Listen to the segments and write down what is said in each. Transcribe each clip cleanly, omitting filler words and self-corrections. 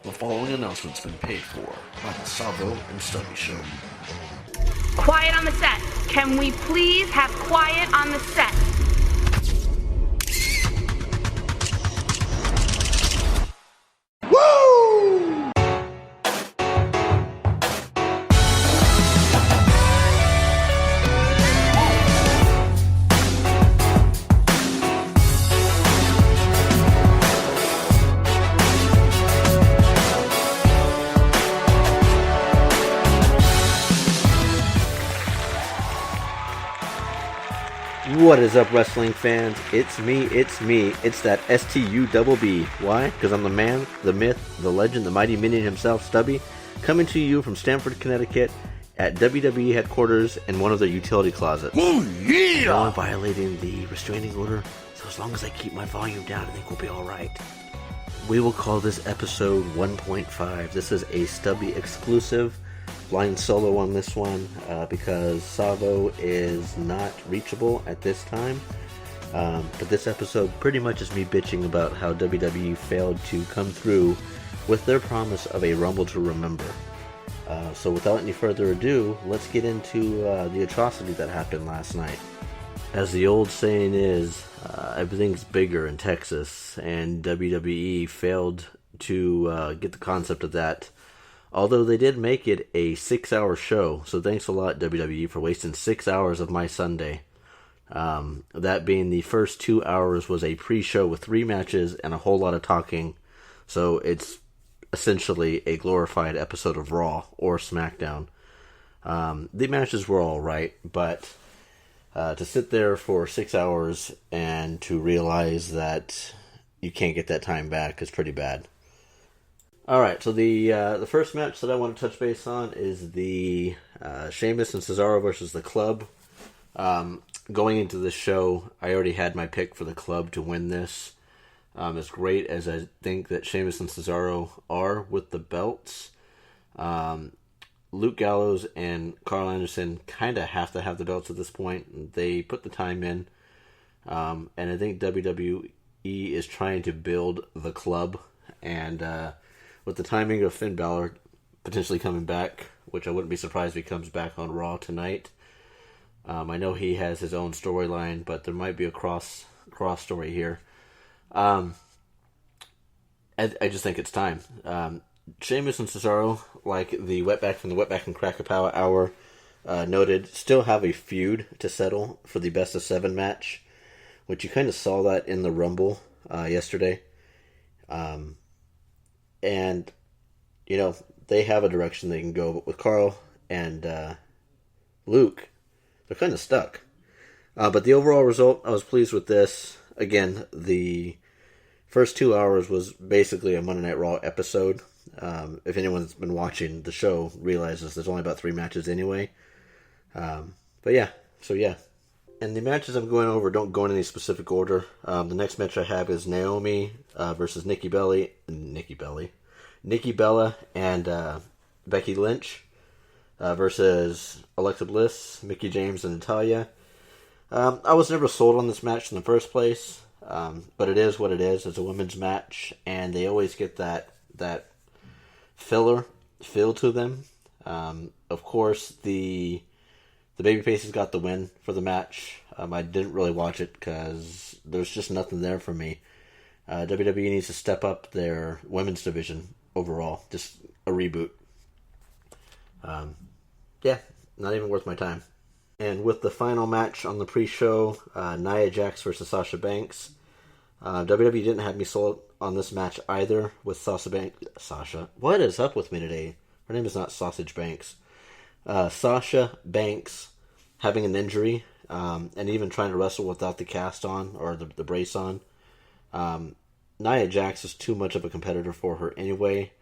The following announcement's been paid for by the Savvo and Stubby Show. Quiet on the set. Can we please have quiet on the set? What is up, wrestling fans? It's me. It's that STUBB. Why? Because I'm the man, the myth, the legend, the mighty minion himself, Stubby, coming to you from Stamford, Connecticut, at WWE headquarters in one of their utility closets. Oh, yeah! No one violating the restraining order, so as long as I keep my volume down, I think we'll be alright. We will call this episode 1.5. This is a Stubby exclusive. Flying solo on this one because Savvo is not reachable at this time. But this episode pretty much is me bitching about how WWE failed to come through with their promise of a Rumble to Remember. So without any further ado, let's get into the atrocity that happened last night. As the old saying is, everything's bigger in Texas, and WWE failed to get the concept of that. Although they did make it a 6-hour show, so thanks a lot, WWE, for wasting 6 hours of my Sunday. That being the first 2 hours was a pre-show with 3 matches and a whole lot of talking, so it's essentially a glorified episode of Raw or SmackDown. The matches were alright, but to sit there for 6 hours and to realize that you can't get that time back is pretty bad. Alright, so the first match that I want to touch base on is the Sheamus and Cesaro versus the Club. Going into this show, I already had my pick for the Club to win this. As great as I think that Sheamus and Cesaro are with the belts, Luke Gallows and Carl Anderson kind of have to have the belts at this point. They put the time in, and I think WWE is trying to build the Club, and with the timing of Finn Balor potentially coming back, which I wouldn't be surprised if he comes back on Raw tonight. I know he has his own storyline, but there might be a cross story here. I just think it's time. Sheamus and Cesaro, like the Wetback from the Wetback and Crack-a-Pow Hour noted, still have a feud to settle for the best of 7 match, which you kind of saw that in the Rumble yesterday. And, you know, they have a direction they can go, but with Carl and Luke, they're kind of stuck. But the overall result, I was pleased with this. Again, the first 2 hours was basically a Monday Night Raw episode. If anyone's been watching the show, realizes there's only about 3 matches anyway. But yeah, so yeah. And the matches I'm going over don't go in any specific order. The next match I have is Naomi versus Nikki Bella and Becky Lynch versus Alexa Bliss, Mickie James, and Natalya. I was never sold on this match in the first place, but it is what it is. It's a women's match, and they always get that filler feel to them. Of course, the babyfaces got the win for the match. I didn't really watch it because there's just nothing there for me. WWE needs to step up their women's division overall. Just a reboot. Yeah, not even worth my time. And with the final match on the pre-show, Nia Jax versus Sasha Banks. WWE didn't have me sold on this match either with Sasha. What is up with me today? Her name is not Sausage Banks. Sasha Banks having an injury and even trying to wrestle without the cast on or the brace on. Nia Jax is too much of a competitor for her anyway.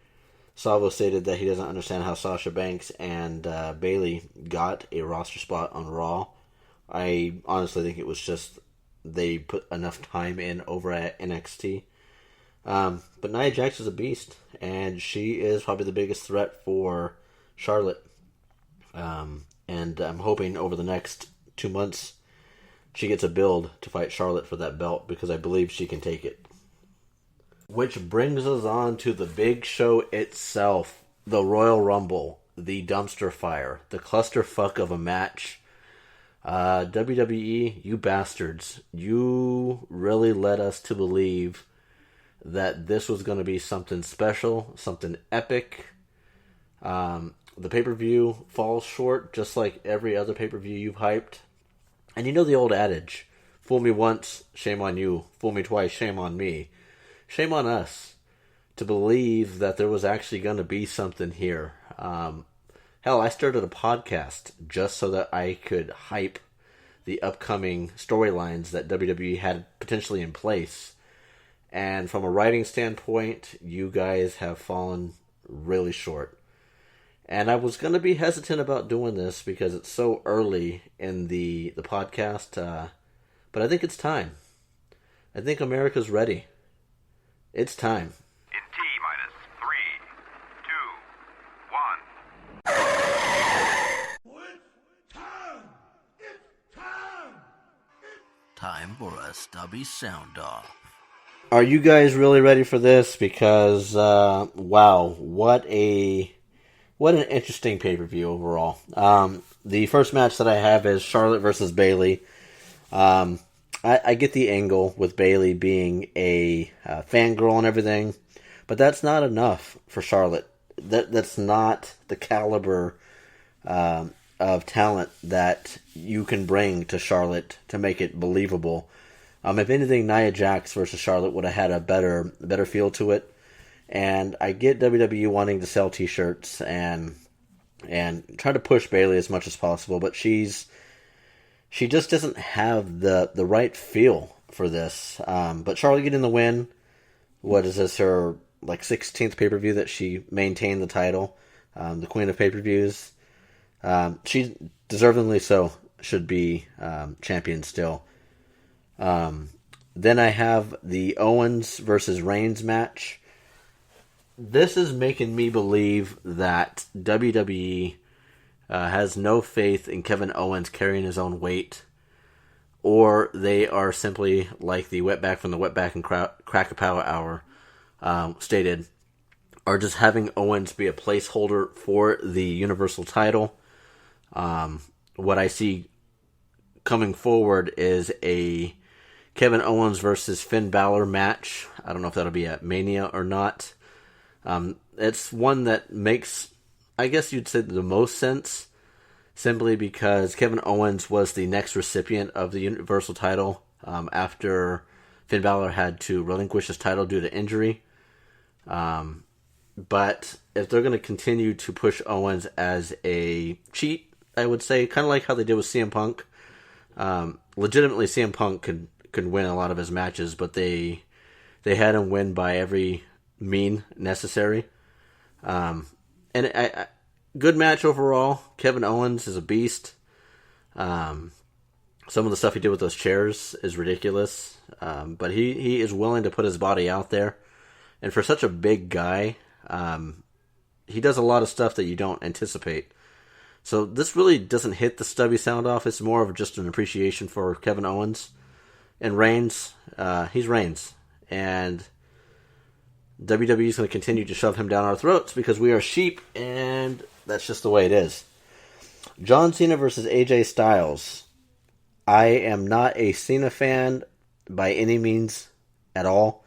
Savvo stated that he doesn't understand how Sasha Banks and Bayley got a roster spot on Raw. I honestly think it was just they put enough time in over at NXT. But Nia Jax is a beast, and she is probably the biggest threat for Charlotte. And I'm hoping over the next 2 months she gets a build to fight Charlotte for that belt, because I believe she can take it. Which brings us on to the big show itself, the Royal Rumble, the dumpster fire, the clusterfuck of a match. WWE, you bastards, you really led us to believe that this was going to be something special, something epic. The pay-per-view falls short, just like every other pay-per-view you've hyped. And you know the old adage, fool me once, shame on you. Fool me twice, shame on me. Shame on us to believe that there was actually going to be something here. Hell, I started a podcast just so that I could hype the upcoming storylines that WWE had potentially in place. And from a writing standpoint, you guys have fallen really short. And I was going to be hesitant about doing this because it's so early in the podcast. But I think it's time. I think America's ready. It's time. In T-minus 3, 2, 1. It's time! It's time! Time for a Stubby sound off. Are you guys really ready for this? Because, wow, what an interesting pay-per-view overall. The first match that I have is Charlotte versus Bayley. I get the angle with Bayley being a fangirl and everything, but that's not enough for Charlotte. That's not the caliber of talent that you can bring to Charlotte to make it believable. If anything, Nia Jax versus Charlotte would have had a better feel to it. And I get WWE wanting to sell T-shirts and try to push Bayley as much as possible, but she just doesn't have the right feel for this. But Charlotte getting the win. What is this, her 16th pay-per-view that she maintained the title? The Queen of Pay-per-views. She deservingly so should be champion still. Then I have the Owens versus Reigns match. This is making me believe that WWE has no faith in Kevin Owens carrying his own weight, or they are simply, like the Wetback from the Wetback and Crack-a-Power Hour stated, are just having Owens be a placeholder for the Universal title. What I see coming forward is a Kevin Owens versus Finn Balor match. I don't know if that'll be at Mania or not. It's one that makes, I guess you'd say, the most sense, simply because Kevin Owens was the next recipient of the Universal title after Finn Balor had to relinquish his title due to injury. But if they're going to continue to push Owens as a cheat, I would say, kind of like how they did with CM Punk. Legitimately, CM Punk could win a lot of his matches, but they had him win by every mean necessary. And good match overall. Kevin Owens is a beast. Some of the stuff he did with those chairs is ridiculous. But he is willing to put his body out there. And for such a big guy, he does a lot of stuff that you don't anticipate. So this really doesn't hit the Stubby sound off. It's more of just an appreciation for Kevin Owens. And Reigns, he's Reigns. And WWE is going to continue to shove him down our throats because we are sheep, and that's just the way it is. John Cena versus AJ Styles. I am not a Cena fan by any means at all.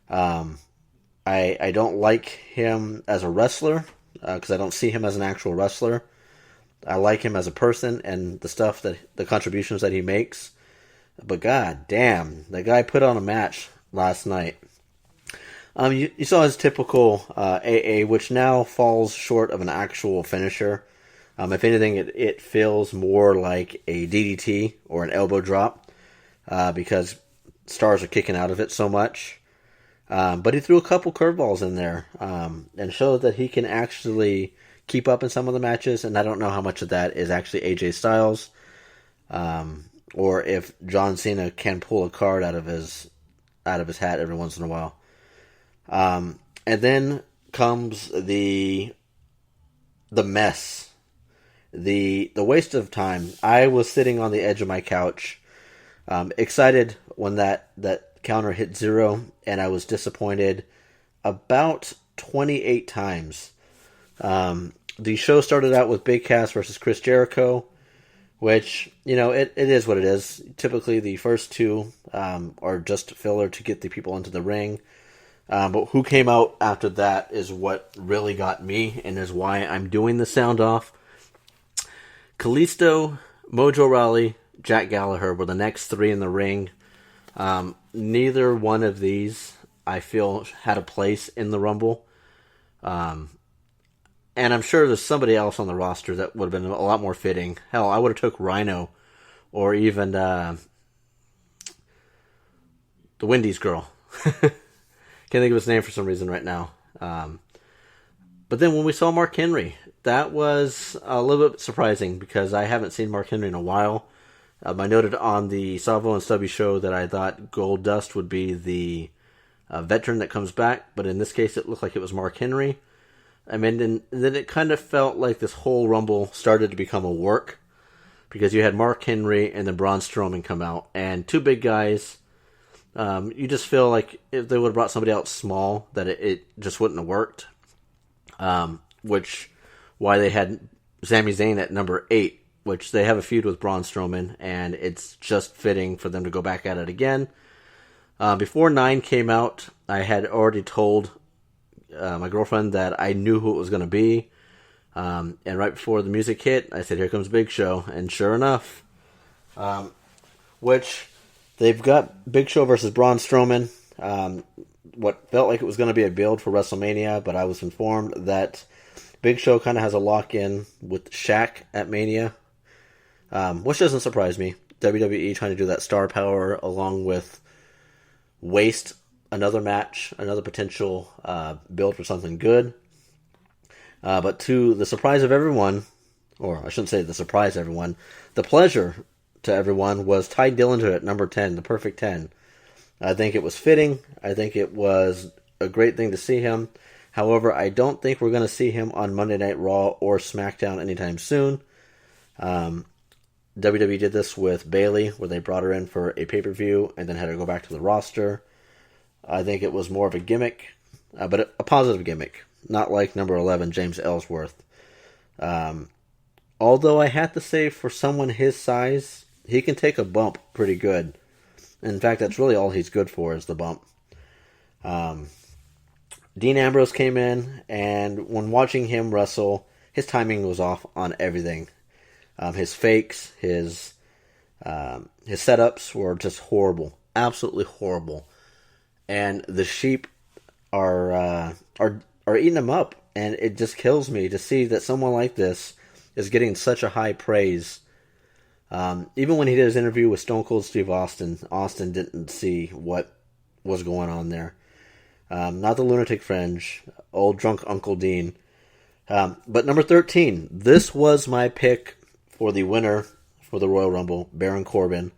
I don't like him as a wrestler because I don't see him as an actual wrestler. I like him as a person and the contributions that he makes. But god damn, the guy put on a match last night. You saw his typical AA, which now falls short of an actual finisher. If anything, it feels more like a DDT or an elbow drop because stars are kicking out of it so much. But he threw a couple curveballs in there and showed that he can actually keep up in some of the matches. And I don't know how much of that is actually AJ Styles or if John Cena can pull a card out of his hat every once in a while. And then comes the mess, the waste of time. I was sitting on the edge of my couch, excited when that counter hit 0, and I was disappointed about 28 times. The show started out with Big Cass versus Chris Jericho, which, it is what it is. Typically, the first two are just filler to get the people into the ring. But who came out after that is what really got me, and is why I'm doing the sound off. Kalisto, Mojo Rawley, Jack Gallagher were the next 3 in the ring. Neither one of these, I feel, had a place in the Rumble. And I'm sure there's somebody else on the roster that would have been a lot more fitting. Hell, I would have took Rhino, or even the Wendy's girl. Can't think of his name for some reason right now. But then when we saw Mark Henry, that was a little bit surprising because I haven't seen Mark Henry in a while. I noted on the Savvo and Stubby show that I thought Gold Dust would be the veteran that comes back, but in this case it looked like it was Mark Henry. I mean, then it kind of felt like this whole Rumble started to become a work, because you had Mark Henry and then Braun Strowman come out, and 2 big guys. You just feel like if they would have brought somebody else small, that it just wouldn't have worked. Why they had Sami Zayn at number 8, which they have a feud with Braun Strowman, and it's just fitting for them to go back at it again. Before 9 came out, I had already told my girlfriend that I knew who it was going to be. And right before the music hit, I said, "Here comes Big Show." And sure enough, which they've got Big Show versus Braun Strowman. What felt like it was going to be a build for WrestleMania, but I was informed that Big Show kind of has a lock-in with Shaq at Mania, which doesn't surprise me. WWE trying to do that star power along with waste another match, another potential build for something good. But to the surprise of everyone, or I shouldn't say the surprise of everyone, the pleasure to everyone was Ty Dillinger at number 10, the perfect 10. I think it was fitting. I think it was a great thing to see him. However, I don't think we're going to see him on Monday Night Raw or SmackDown anytime soon. WWE did this with Bayley, where they brought her in for a pay-per-view and then had her go back to the roster. I think it was more of a gimmick, but a positive gimmick, not like number 11, James Ellsworth. Although I have to say, for someone his size, he can take a bump pretty good. In fact, that's really all he's good for, is the bump. Dean Ambrose came in, and when watching him wrestle, his timing was off on everything. His fakes, his setups were just horrible, absolutely horrible. And the sheep are eating him up, and it just kills me to see that someone like this is getting such a high praise. Even when he did his interview with Stone Cold Steve Austin, Austin didn't see what was going on there. Not the lunatic fringe, old drunk Uncle Dean. But number 13, this was my pick for the winner for the Royal Rumble, Baron Corbin.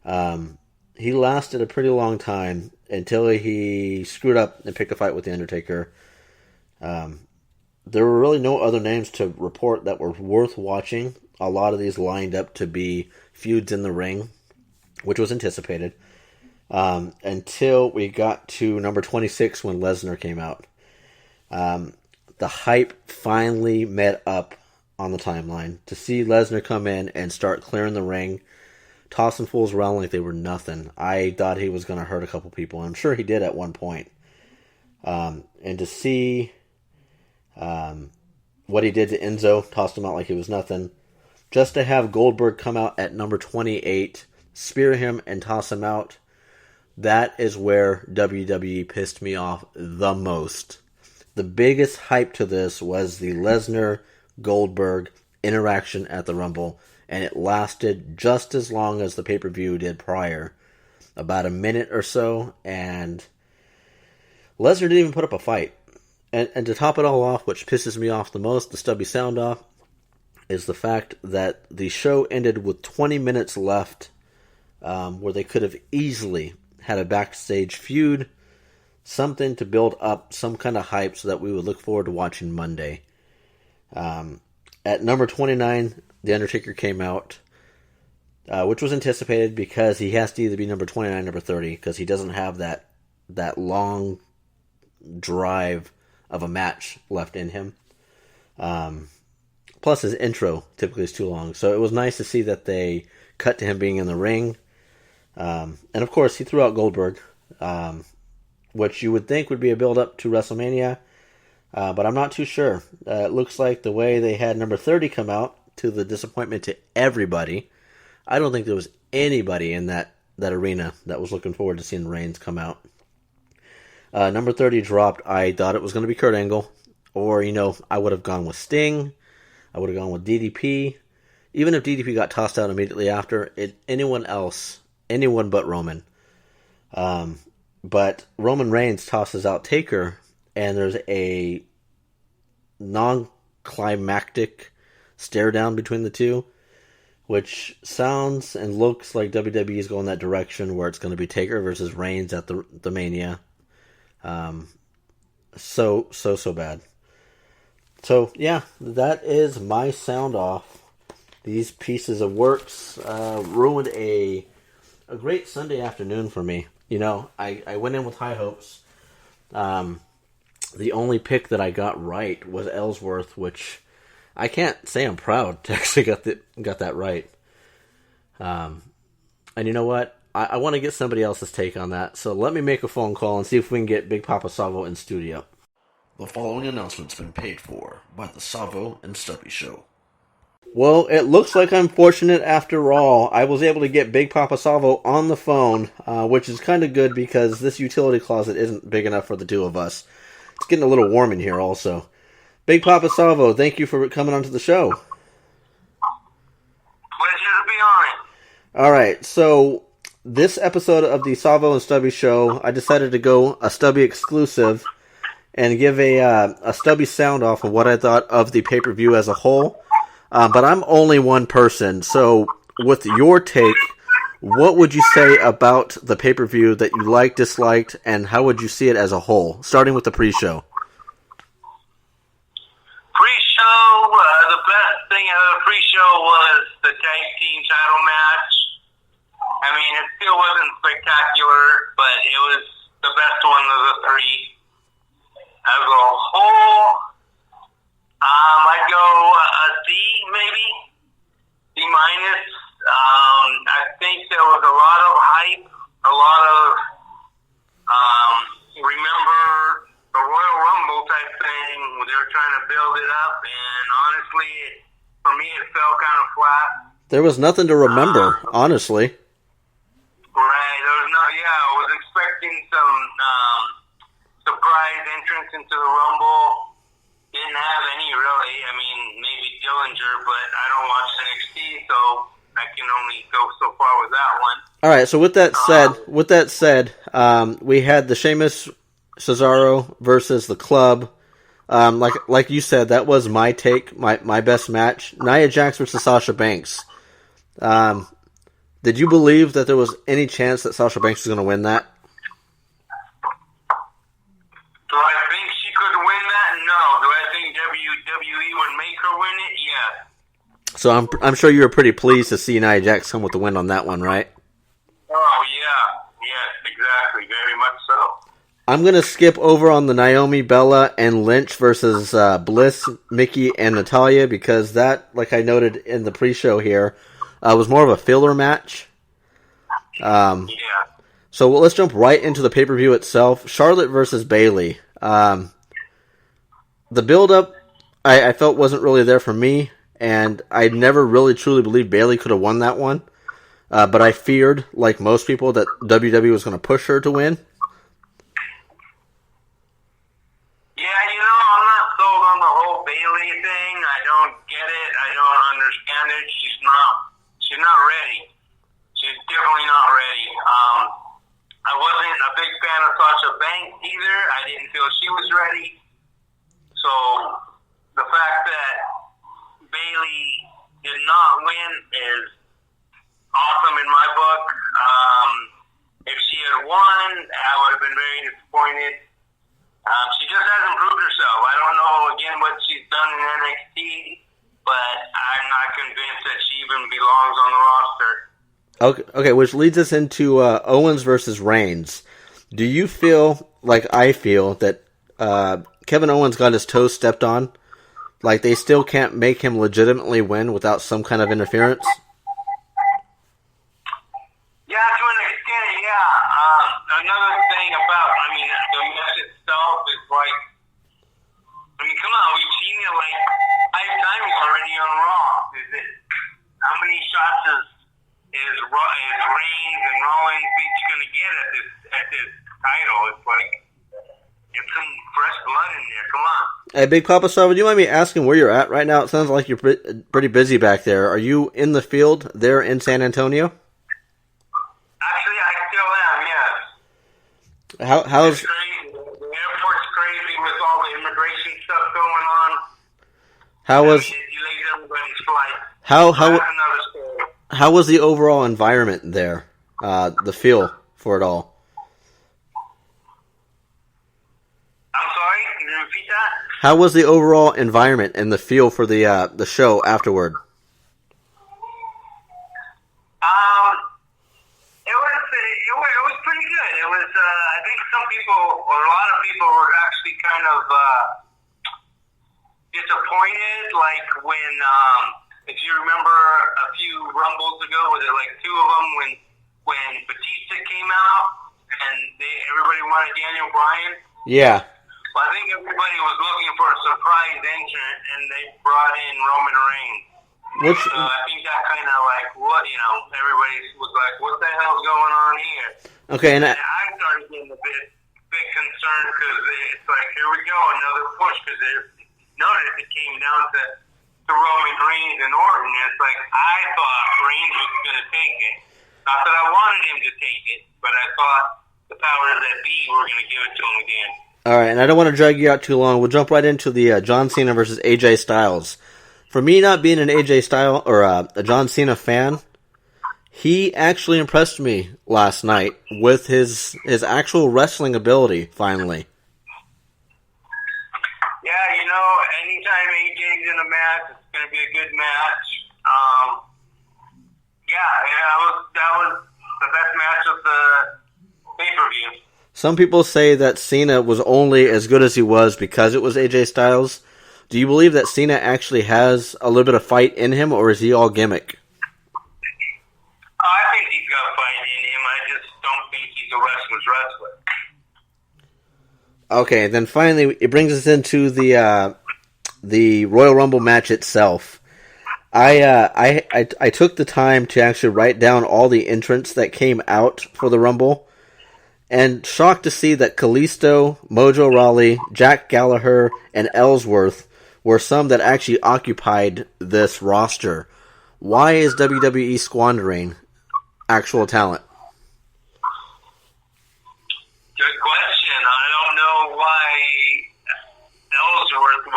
He lasted a pretty long time until he screwed up and picked a fight with The Undertaker. There were really no other names to report that were worth watching. A lot of these lined up to be feuds in the ring, which was anticipated. Until we got to number 26 when Lesnar came out. The hype finally met up on the timeline. To see Lesnar come in and start clearing the ring, tossing fools around like they were nothing. I thought he was going to hurt a couple people. I'm sure he did at one point. And to see what he did to Enzo, tossed him out like he was nothing. Just to have Goldberg come out at number 28, spear him and toss him out, that is where WWE pissed me off the most. The biggest hype to this was the Lesnar-Goldberg interaction at the Rumble, and it lasted just as long as the pay-per-view did prior. About a minute or so, and Lesnar didn't even put up a fight. And to top it all off, which pisses me off the most, the Stubby sound off, is the fact that the show ended with 20 minutes left, where they could have easily had a backstage feud, something to build up some kind of hype so that we would look forward to watching Monday. At number 29, The Undertaker came out. which was anticipated because he has to either be number 29 or number 30 because he doesn't have that long drive of a match left in him. Plus his intro typically is too long. So it was nice to see that they cut to him being in the ring. And of course he threw out Goldberg, which you would think would be a build-up to WrestleMania. But I'm not too sure. It looks like the way they had number 30 come out, to the disappointment to everybody, I don't think there was anybody in that arena that was looking forward to seeing Reigns come out. Number 30 dropped. I thought it was going to be Kurt Angle. Or, I would have gone with Sting. I would have gone with DDP. Even if DDP got tossed out immediately after, anyone but Roman. But Roman Reigns tosses out Taker, and there's a non-climactic stare down between the two, which sounds and looks like WWE is going that direction where it's going to be Taker versus Reigns at the Mania. So bad. So yeah, that is my sound off. These pieces of works ruined a great Sunday afternoon for me. I went in with high hopes. The only pick that I got right was Ellsworth, which I can't say I'm proud to actually got that right. And you know what? I want to get somebody else's take on that. So let me make a phone call and see if we can get Big Papa Savvo in studio. The following announcement's been paid for by the Savvo and Stubby Show. Well, it looks like I'm fortunate after all. I was able to get Big Papa Savvo on the phone, which is kind of good because this utility closet isn't big enough for the two of us. It's getting a little warm in here also. Big Papa Savvo, thank you for coming onto the show. Pleasure to be on it. All right, so this episode of the Savvo and Stubby Show, I decided to go a Stubby exclusive and give a Stubby sound off of what I thought of the pay-per-view as a whole. But I'm only one person, so with your take, what would you say about the pay-per-view that you liked, disliked, and how would you see it as a whole, starting with the pre-show? Pre-show, the best thing out of the pre-show was the tag team title match. I mean, it still wasn't spectacular, but it was the best one of the three. As a whole, I'd go a C, maybe. C minus. I think there was a lot of hype, a lot of, remember the Royal Rumble type thing, where they were trying to build it up, and honestly, for me, it fell kind of flat. There was nothing to remember, honestly. Right, I was expecting some surprise entrance into the Rumble. Didn't have any, really. I mean, maybe Dillinger, but I don't watch NXT, so I can only go so far with that one. All right, so with that said, we had the Sheamus Cesaro versus the Club. Like you said, that was my take, my best match. Nia Jax versus Sasha Banks. Did you believe that there was any chance that Sasha Banks was going to win that? Do I think she could win that? No. Do I think WWE would make her win it? Yes. So I'm sure you were pretty pleased to see Nia Jax come with the win on that one, right? Oh, yeah. Yes, exactly. Very much so. I'm going to skip over on the Naomi, Bella, and Lynch versus Bliss, Mickey, and Natalya because that, like I noted in the pre-show here, was more of a filler match. Yeah. So let's jump right into the pay-per-view itself. Charlotte versus Bayley. The build-up, I felt wasn't really there for me, and I never really truly believed Bayley could have won that one. But I feared, like most people, that WWE was going to push her to win. Yeah, I'm not sold on the whole Bayley thing. I don't get it. I don't understand it. She's not ready. She's definitely not ready. I wasn't a big fan of Sasha Banks either. I didn't feel she was ready. So the fact that Bayley did not win is awesome in my book. If she had won, I would have been very disappointed. She just hasn't proved herself. I don't know, again, what she's done in NXT, but I'm not convinced that she even belongs on the roster. Okay, which leads us into Owens versus Reigns. Do you feel like I feel that Kevin Owens got his toes stepped on? Like they still can't make him legitimately win without some kind of interference? Yeah, to an extent, yeah. Another thing about, the match itself is like, come on, we've seen it like 5 times already on Raw. How many shots is Reigns and Rollins each going to get at this title? It's like, get some fresh blood in there. Come on. Hey, Big Papa Star, would you mind me asking where you're at right now? It sounds like you're pretty busy back there. Are you in the field there in San Antonio? Actually, I still am, yes. How's It's crazy. The airport's crazy with all the immigration stuff going on. how was It delays everybody's flight. how That's another story. how was the overall environment there? The feel for it all. I'm sorry, can you repeat that? How was the overall environment and the feel for the show afterward? It was pretty good. It was, I think some people, or a lot of people were actually kind of disappointed, like when, if you remember a few Rumbles ago, where there were like 2 of them, when Batista came out, and everybody wanted Daniel Bryan. Yeah. Well, I think everybody was looking for a surprise entrant, and they brought in Roman Reigns. Which So I think that kind of like, everybody was like, what the hell's going on here? okay, and I started getting a bit concerned because it's like, here we go, another push. Because notice it came down to Roman Reigns and Orton. And it's like, I thought Reigns was going to take it. Not that I wanted him to take it, but I thought the powers that be were going to give it to him again. all right, and I don't want to drag you out too long. We'll jump right into the John Cena versus AJ Styles. For me, not being an AJ Styles or a John Cena fan, he actually impressed me last night with his actual wrestling ability. Finally, Yeah, anytime AJ's in a match, it's going to be a good match. That was the best match of the pay-per-view. some people say that Cena was only as good as he was because it was AJ Styles. Do you believe that Cena actually has a little bit of fight in him, or is he all gimmick? I think he's got fight in him. I just don't think he's a wrestler's wrestler. Okay, then finally it brings us into the Royal Rumble match itself. I took the time to actually write down all the entrants that came out for the Rumble, and shocked to see that Kalisto, Mojo Rawley, Jack Gallagher, and Ellsworth were some that actually occupied this roster. Why is WWE squandering actual talent? Good question. I don't know why Ellsworth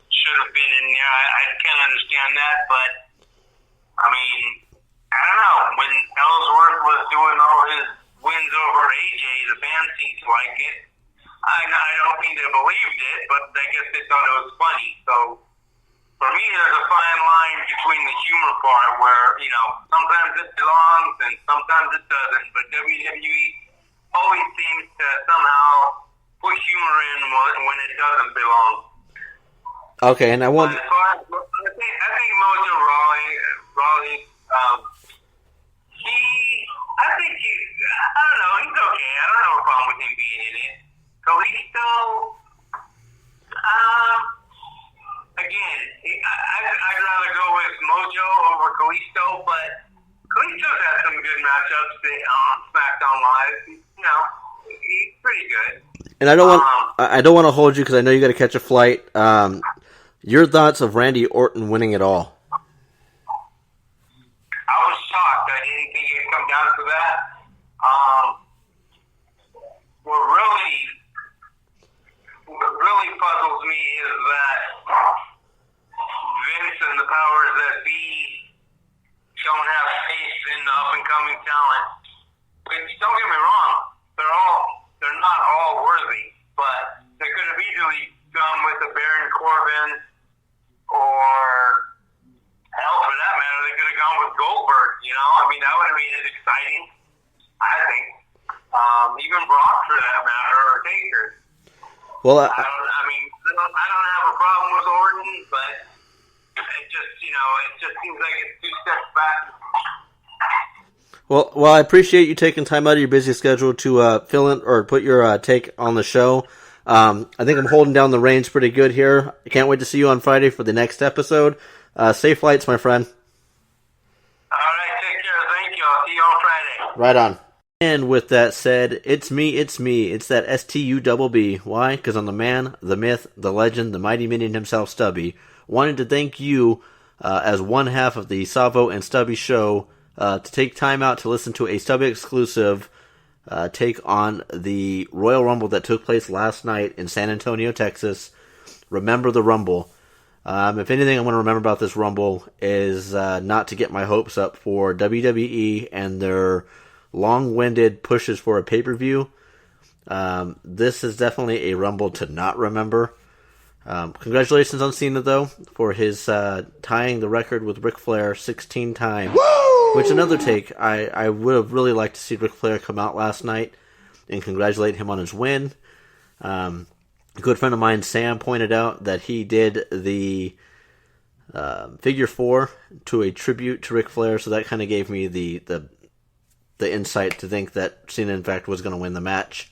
should have been in there. I can't understand that, but I don't know. When Ellsworth was doing all his wins over AJ, the fans seemed to like it. I don't think they believed it, but I guess they thought it was funny. So for me, there's a fine line between the humor part where, sometimes it belongs and sometimes it doesn't. But WWE always seems to somehow put humor in when it doesn't belong. Okay, and I want. But as far as, I think Mojo Rawley, I don't know, he's okay. I don't have a problem with him being in it. Kalisto, again, I'd rather go with Mojo over Kalisto, but Kalisto's had some good matchups on SmackDown Live. He's pretty good. And I don't want to hold you because I know you got to catch a flight. Your thoughts of Randy Orton winning it all? I was shocked. I didn't think it'd come down to that. What really puzzles me is that Vince and the powers that be don't have faith in the up-and-coming talent. Which, don't get me wrong, they're not all worthy, but they could have easily gone with a Baron Corbin, or hell, for that matter, they could have gone with Goldberg. That would have made it a Taker. Well, I don't have a problem with Orton, but it just seems like it's 2 steps back. Well, I appreciate you taking time out of your busy schedule to fill in or put your take on the show. I think I'm holding down the reins pretty good here. I can't wait to see you on Friday for the next episode. Safe flights, my friend. All right, take care. Thank you. I'll see you on Friday. Right on. And with that said, it's me. It's that STUBB. Why? Because I'm the man, the myth, the legend, the mighty minion himself, Stubby. Wanted to thank you as one half of the Savvo and Stubby show to take time out to listen to a Stubby exclusive take on the Royal Rumble that took place last night in San Antonio, Texas. Remember the Rumble. If anything I'm going to remember about this Rumble is not to get my hopes up for WWE and their long-winded pushes for a pay-per-view. This is definitely a Rumble to not remember. Congratulations on Cena, though, for his tying the record with Ric Flair 16 times. Woo! Which, another take, I would have really liked to see Ric Flair come out last night and congratulate him on his win. A good friend of mine, Sam, pointed out that he did the figure 4 to a tribute to Ric Flair, so that kind of gave me the insight to think that Cena, in fact, was going to win the match.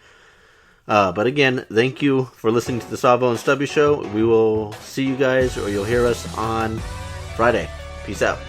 But again, thank you for listening to the Savvo and Stubby show. We will see you guys, or you'll hear us on Friday. Peace out.